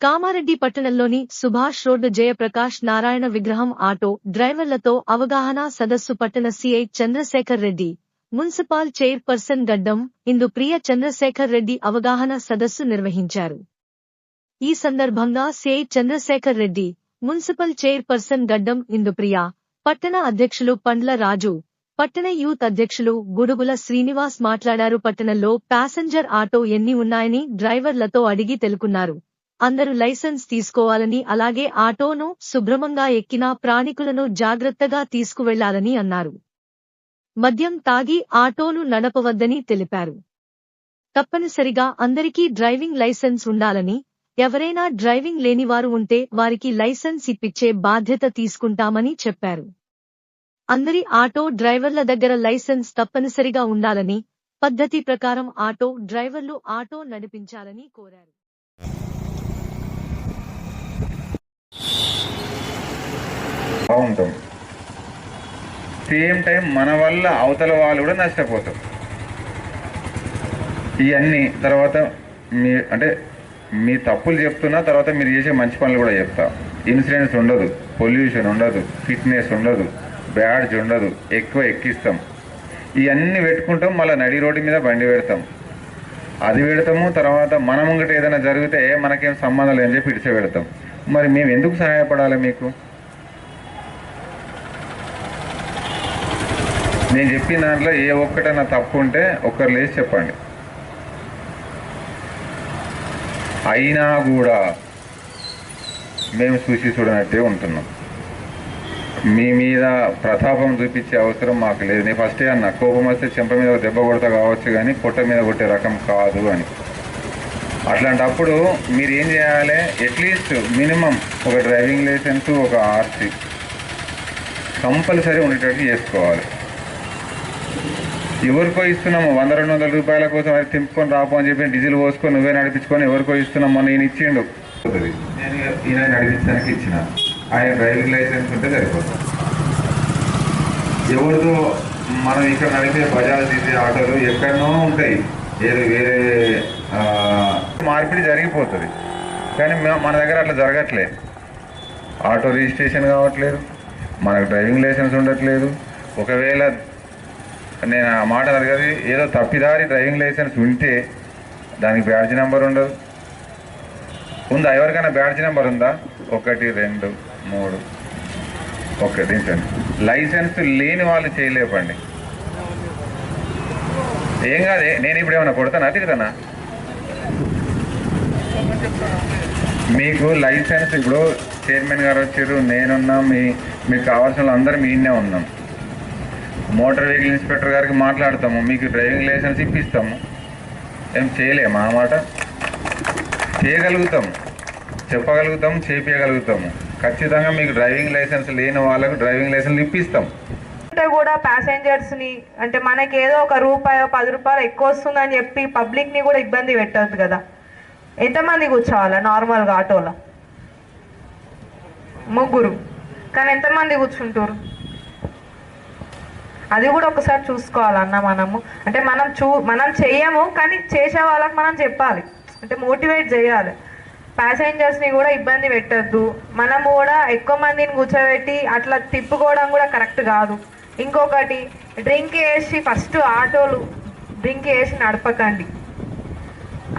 కామారెడ్డి పట్టణంలోని సుభాష్ రోడ్డు జయప్రకాష్ నారాయణ విగ్రహం ఆటో డ్రైవర్లతో అవగాహన సదస్సు పట్టణ CI Chandrasekhar Reddy, municipal chairperson Gaddam Indupriya Chandrasekhar Reddy అవగాహన సదస్సు నిర్వహించారు. ఈ సందర్భంగా CI Chandrasekhar Reddy, municipal chairperson Gaddam Indupriya, పట్టణ అధ్యక్షులు పండ్ల రాజు, పట్టణ యూత్ అధ్యక్షులు గుడుగుల శ్రీనివాస్ మాట్లాడారు. పట్టణంలో ప్యాసింజర్ ఆటో ఎన్ని ఉన్నాయని డ్రైవర్లతో అడిగి తెలుసుకున్నారు. అందరూ లైసెన్స్ తీసుకోవాలని, అలాగే ఆటోను శుభ్రమంగా ఎక్కిన ప్రయాణికులను జాగ్రత్తగా తీసుకువెళ్లాలని అన్నారు. మద్యం తాగి ఆటోను నడపవద్దని తెలిపారు. తప్పనిసరిగా అందరికీ డ్రైవింగ్ లైసెన్స్ ఉండాలని, ఎవరైనా డ్రైవింగ్ లేనివారు ఉంటే వారికి లైసెన్స్ ఇప్పించే బాధ్యత తీసుకుంటామని చెప్పారు. అందరి ఆటో డ్రైవర్ల దగ్గర లైసెన్స్ తప్పనిసరిగా ఉండాలని, పద్ధతి ప్రకారం ఆటో డ్రైవర్లు ఆటో నడిపించాలని కోరారు. బాగుంటాం, సేమ్ టైం మన వల్ల అవతల వాళ్ళు కూడా నష్టపోతాం. ఇవన్నీ తర్వాత మీ తప్పులు చెప్తున్నా, తర్వాత మీరు చేసే మంచి పనులు కూడా చెప్తా. ఇన్సూరెన్స్ ఉండదు, పొల్యూషన్ ఉండదు, ఫిట్నెస్ ఉండదు, బ్యాడ్జ్ ఉండదు, ఎక్కువ ఎక్కిస్తాం, ఇవన్నీ పెట్టుకుంటాం. మళ్ళీ నడి రోడ్డు మీద బండి పెడతాం, అది పెడతాము. తర్వాత మన ముంగట ఏదైనా జరిగితే మనకేం సంబంధం లేదని చెప్పి ఇడిచ పెడతాం. మరి మేము ఎందుకు సహాయపడాలి మీకు? నేను చెప్పిన దాంట్లో ఏ ఒక్కటన్నా తప్పు ఉంటే ఒక్కరు లేచి చెప్పండి. అయినా కూడా మేము చూసి చూడనట్టే ఉంటున్నాం. మీ మీద ప్రతాపం చూపించే అవసరం మాకు లేదు. నేను ఫస్టే అన్న, కోపం వస్తే చెంప మీద దెబ్బ కొడతా కావచ్చు కానీ పొట్ట మీద కొట్టే రకం కాదు అని. అట్లాంటప్పుడు మీరు ఏం చేయాలి? అట్లీస్ట్ మినిమం ఒక డ్రైవింగ్ లైసెన్స్, ఒక ఆర్సీ కంపల్సరీ ఉండేటట్టు చేసుకోవాలి. ఎవరికో ఇస్తున్నాము 100-200 రూపాయల కోసం అది తింపుకొని రాపో అని చెప్పి డీజిల్ పోసుకొని నువ్వే నడిపించుకొని ఎవరికో ఇస్తున్నాము. నేను ఇచ్చిండు, నేను ఈయన నడిపించడానికి ఇచ్చిన, ఆయన డ్రైవింగ్ లైసెన్స్ ఉంటే సరిపోతుంది. ఎవరితో మనం ఇక్కడ నడిపే బజాజ్ తీసే ఆటోలు ఎక్కడనో ఉంటాయి, ఏదో వేరే మార్పిడి జరిగిపోతుంది. కానీ మన దగ్గర అట్లా జరగట్లేదు. ఆటో రిజిస్ట్రేషన్ కావట్లేదు, మనకు డ్రైవింగ్ లైసెన్స్ ఉండట్లేదు. ఒకవేళ నేను ఆ మాట అడగది, ఏదో తప్పిదారి డ్రైవింగ్ లైసెన్స్ ఉంటే దానికి బ్యాడ్జ్ నెంబర్ ఉండదు. ఉందా? ఎవరికైనా బ్యాడ్జ్ నెంబర్ ఉందా? 1, 2, 3 ఓకే దించండి. లైసెన్స్ లేని వాళ్ళు చేయలేపండి. ఏం కాదే, నేను ఇప్పుడు ఏమన్నా కొడతానా తిరుగుతానా? మీకు లైసెన్స్ ఇప్పుడు చైర్మన్ గారు వచ్చారు, నేనున్నా, మీకు కావాల్సిన అందరూ మీనే ఉన్నాం. మోటార్ వెహికల్ ఇన్స్పెక్టర్ గారికి మాట్లాడతాము, మీకు డ్రైవింగ్ లైసెన్స్ ఇప్పిస్తాము. ఏం చేయలేము? ఆ మాట చేయగలుగుతాము, చెప్పగలుగుతాము, చేపించగలుగుతాము. ఖచ్చితంగా మీకు డ్రైవింగ్ లైసెన్స్ లేని వాళ్ళకు డ్రైవింగ్ లైసెన్స్ ఇప్పిస్తాం. కూడా ప్యాసెంజర్స్ ని అంటే మనకి ఏదో ఒక ₹10 ఎక్కువ వస్తుందని చెప్పి పబ్లిక్ ని కూడా ఇబ్బంది పెట్టద్దు కదా. ఎంతమంది కూర్చోవాలా నార్మల్గా ఆటోలో? 3. కానీ ఎంతమంది కూర్చుంటారు? అది కూడా ఒకసారి చూసుకోవాలన్న మనము. అంటే మనం చెయ్యము, కానీ చేసే వాళ్ళకి మనం చెప్పాలి, అంటే మోటివేట్ చేయాలి. ప్యాసెంజర్స్ని కూడా ఇబ్బంది పెట్టద్దు. మనము కూడా ఎక్కువ మందిని కూర్చోబెట్టి అట్లా తిప్పుకోవడం కూడా కరెక్ట్ కాదు. ఇంకొకటి, డ్రింక్ చేసి ఫస్ట్ ఆటోలు డ్రింక్ చేసి నడపకండి.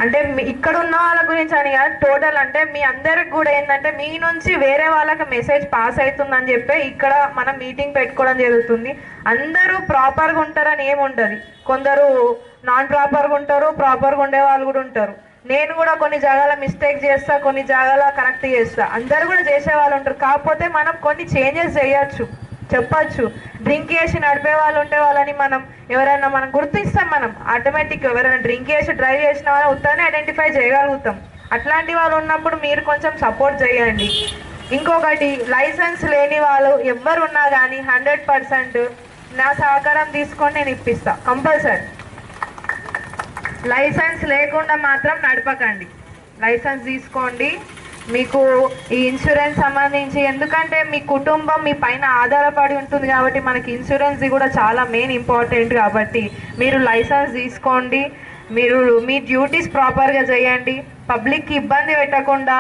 అంటే ఇక్కడ ఉన్న వాళ్ళ గురించి అని కాదు, టోటల్ అంటే మీ అందరికి కూడా ఏంటంటే మీ నుంచి వేరే వాళ్ళకి మెసేజ్ పాస్ అవుతుందని చెప్పి ఇక్కడ మనం మీటింగ్ పెట్టుకోవడం జరుగుతుంది. అందరూ ప్రాపర్గా ఉంటారని ఏముండదు, కొందరు నాన్ ప్రాపర్గా ఉంటారు, ప్రాపర్గా ఉండే వాళ్ళు కూడా ఉంటారు. నేను కూడా కొన్ని జాగాల మిస్టేక్ చేస్తా, కొన్ని జాగాల కరెక్ట్ చేస్తా, అందరు కూడా చేసే వాళ్ళు ఉంటారు. కాకపోతే మనం కొన్ని చేంజెస్ చేయొచ్చు, చెప్పచ్చు. డ్రింక్ చేసి నడిపే వాళ్ళు ఉంటే వాళ్ళని ఎవరైనా మనం గుర్తిస్తాం. మనం ఆటోమేటిక్ ఎవరైనా డ్రింక్ చేసి డ్రైవ్ చేసిన వాళ్ళని ఉత్తానే ఐడెంటిఫై చేయగలుగుతాం. అట్లాంటి వాళ్ళు ఉన్నప్పుడు మీరు కొంచెం సపోర్ట్ చేయండి. ఇంకొకటి, లైసెన్స్ లేని వాళ్ళు ఎవ్వరు ఉన్నా కానీ 100% నా సహకారం తీసుకొని నేను ఇప్పిస్తా. కంపల్సరీ లైసెన్స్ లేకుండా మాత్రం నడపకండి, లైసెన్స్ తీసుకోండి. మీకు ఈ ఇన్సూరెన్స్ సంబంధించి, ఎందుకంటే మీ కుటుంబం మీ పైన ఆధారపడి ఉంటుంది కాబట్టి మనకి ఇన్సూరెన్స్ కూడా చాలా మెయిన్ ఇంపార్టెంట్. కాబట్టి మీరు లైసెన్స్ తీసుకోండి, మీరు మీ డ్యూటీస్ ప్రాపర్గా చేయండి, పబ్లిక్కి ఇబ్బంది పెట్టకుండా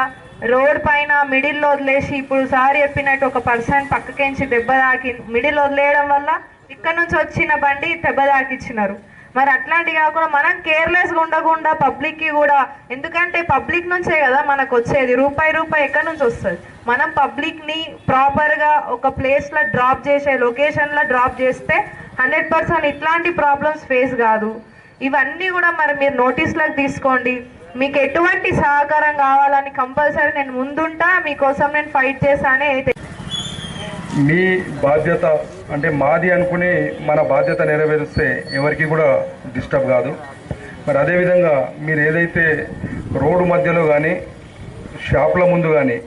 రోడ్ పైన మిడిల్లో వదిలేసి ఇప్పుడు సార్ చెప్పినట్టు ఒక పర్సన్ పక్కకించి దెబ్బ తాకి మిడిల్ వదిలేయడం వల్ల ఇక్కడ నుంచి వచ్చిన బండి దెబ్బ తాకిచ్చినారు. మరి అట్లాంటి కాకుండా మనం కేర్లెస్గా ఉండకుండా పబ్లిక్కి కూడా, ఎందుకంటే పబ్లిక్ నుంచే కదా మనకు వచ్చేది, రూపాయి ఎక్కడి నుంచి వస్తుంది. మనం పబ్లిక్ని ప్రాపర్గా ఒక ప్లేస్లో డ్రాప్ చేసే లొకేషన్లో డ్రాప్ చేస్తే 100% ఇట్లాంటి ప్రాబ్లమ్స్ ఫేస్ కాదు. ఇవన్నీ కూడా మరి మీరు నోటీస్లోకి తీసుకోండి. మీకు ఎటువంటి సహకారం కావాలని కంపల్సరీ నేను ముందుంటా, మీకోసం నేను ఫైట్ చేశానే. అయితే మీ బాధ్యత అంటే మాది అనుకుని మన బాధ్యత నెరవేరిస్తే ఎవరికి కూడా డిస్టర్బ్ కాదు. మరి అదేవిధంగా మీరు ఏదైతే రోడ్డు మధ్యలో కానీ షాపుల ముందు కానీ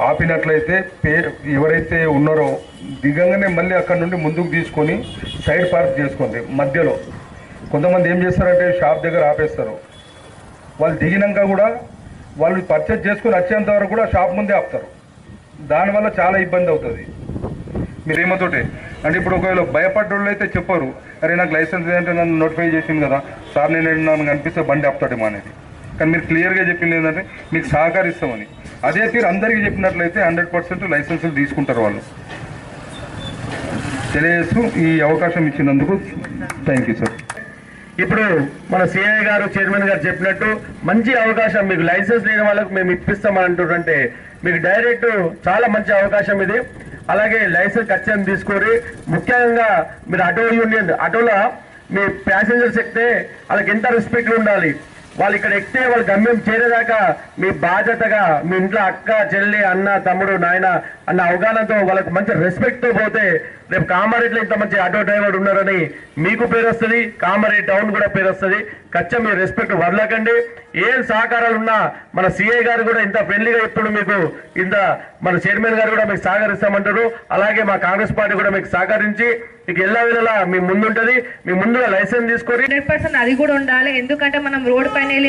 ఆపినట్లయితే ఎవరైతే ఉన్నారో దిగంగానే మళ్ళీ అక్కడ నుండి ముందుకు తీసుకొని సైడ్ పార్క్ చేసుకోండి. మధ్యలో కొంతమంది ఏం చేస్తారంటే షాప్ దగ్గర ఆపేస్తారు. వాళ్ళు దిగినాక కూడా వాళ్ళు పర్చేజ్ చేసుకొని వచ్చేంత వరకు కూడా షాప్ ముందే ఆపుతారు. దానివల్ల చాలా ఇబ్బంది అవుతుంది. మీరేమతోటే అంటే ఇప్పుడు ఒకవేళ భయపడ్డోళ్ళు అయితే చెప్పరు, అరే నాకు లైసెన్స్ ఏంటంటే నన్ను నోటిఫై చేసింది కదా సార్, నేను నన్ను కనిపిస్తే బండి ఆపుతాడేమో అనేది. కానీ మీరు క్లియర్గా చెప్పింది ఏంటంటే మీకు సహకరిస్తామని. అదే తీరు అందరికీ చెప్పినట్లయితే 100% లైసెన్సులు తీసుకుంటారు వాళ్ళు. తెలియజేస్తూ ఈ అవకాశం ఇచ్చినందుకు థ్యాంక్ యూ సార్. ఇప్పుడు మన సిఐ గారు చైర్మన్ గారు చెప్పినట్టు మంచి అవకాశం మీకు, లైసెన్స్ లేని వాళ్ళకు మేము ఇప్పిస్తామని అంటుంటే మీకు డైరెక్ట్ చాలా మంచి అవకాశం ఇది. అలాగే లైసెన్స్ ఖచ్చితంగా తీసుకొని, ముఖ్యంగా మీరు ఆటో యూనియన్ ఆటోలో మీ ప్యాసింజర్స్ ఎక్కితే వాళ్ళకి ఎంత రెస్పెక్ట్ ఉండాలి. వాళ్ళు ఇక్కడ ఎక్కితే వాళ్ళ గమ్యం చేరేదాకా మీ బాధ్యతగా మీ ఇంట్లో అక్క చెల్లి అన్న తమ్ముడు నాయన అన్న అవగాహనతో వాళ్ళకి మంచి రెస్పెక్ట్తో పోతే రేపు కామారెడ్డిలో ఇంత మంచి ఆటో డ్రైవర్ ఉన్నారని మీకు పేరు వస్తుంది, కామారెడ్డి టౌన్ కూడా పేరు వస్తుంది. ఖచ్చితంగా మీరు రెస్పెక్ట్ వదలకండి. ఏం సహకారాలు ఉన్నా మన సిఐ గారు కూడా ఇంత ఫ్రెండ్లీగా చెప్తున్నారు మీకు, ఇంత మన చైర్మన్ గారు కూడా మీకు సహకరిస్తామంటారు. అలాగే మా కాంగ్రెస్ పార్టీ కూడా మీకు సహకరించి మీకు ఎల్ల వేళలా మీ ముందుంటది. మీ ముందుగా లైసెన్స్ తీసుకొని 100% అది కూడా ఉండాలి. ఎందుకంటే మనం రోడ్ పైన వెళ్ళి